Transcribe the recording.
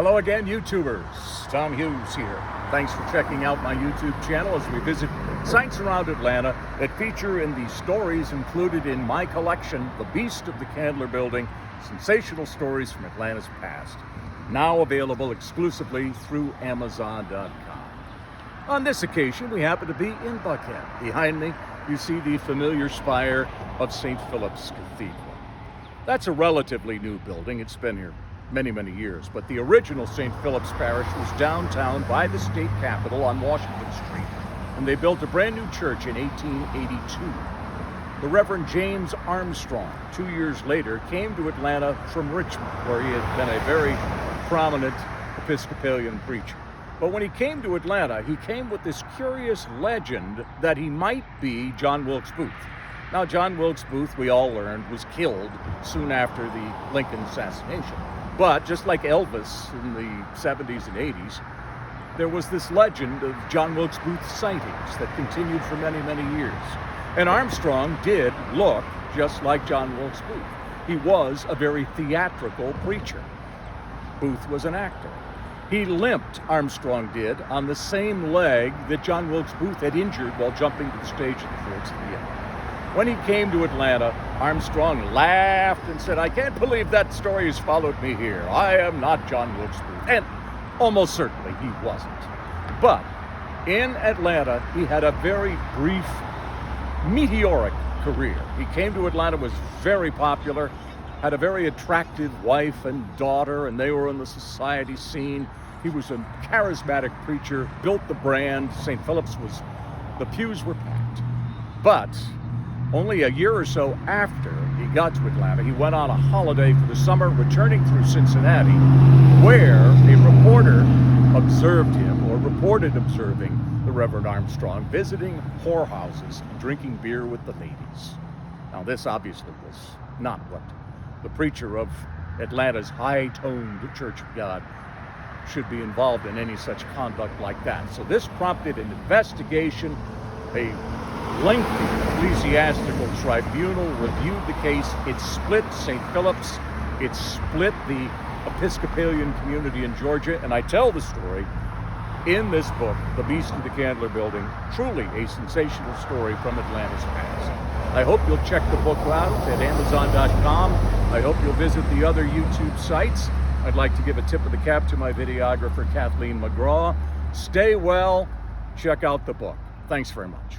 Hello again, YouTubers. Tom Hughes here. Thanks for checking out my YouTube channel as we visit sites around Atlanta that feature in the stories included in my collection, The Beast of the Candler Building, Sensational Stories from Atlanta's Past, now available exclusively through Amazon.com. On this occasion, we happen to be in Buckhead. Behind me, you see the familiar spire of St. Philip's Cathedral. That's a relatively new building. It's been here many, many years, but the original St. Philip's Parish was downtown by the state capitol on Washington Street, and they built a brand new church in 1882. The Reverend James Armstrong, 2 years later, came to Atlanta from Richmond, where he had been a very prominent Episcopalian preacher. But when he came to Atlanta, he came with this curious legend that he might be John Wilkes Booth. Now, John Wilkes Booth, we all learned, was killed soon after the Lincoln assassination. But just like Elvis in the 70s and 80s, there was this legend of John Wilkes Booth sightings that continued for many, many years. And Armstrong did look just like John Wilkes Booth. He was a very theatrical preacher. Booth was an actor. He limped, Armstrong did, on the same leg that John Wilkes Booth had injured while jumping to the stage at the Ford's Theater. When he came to Atlanta, Armstrong laughed and said, "I can't believe that story has followed me here. I am not John Wilkes Booth." And almost certainly he wasn't. But in Atlanta, he had a very brief, meteoric career. He came to Atlanta, was very popular, had a very attractive wife and daughter, and they were in the society scene. He was a charismatic preacher, built the brand. St. Philip's the pews were packed. But only a year or so after he got to Atlanta, he went on a holiday for the summer, returning through Cincinnati, where a reporter observed him, or reported observing the Reverend Armstrong, visiting whorehouses and drinking beer with the ladies. Now, this obviously was not what the preacher of Atlanta's high-toned Church of God should be involved in, any such conduct like that. So this prompted an investigation. A lengthy ecclesiastical tribunal reviewed the case. It split St. Philip's. It split the Episcopalian community in Georgia. And I tell the story in this book, The Beast of the Candler Building, truly a sensational story from Atlanta's past. I hope you'll check the book out at Amazon.com. I hope you'll visit the other YouTube sites. I'd like to give a tip of the cap to my videographer, Kathleen McGraw. Stay well. Check out the book. Thanks very much.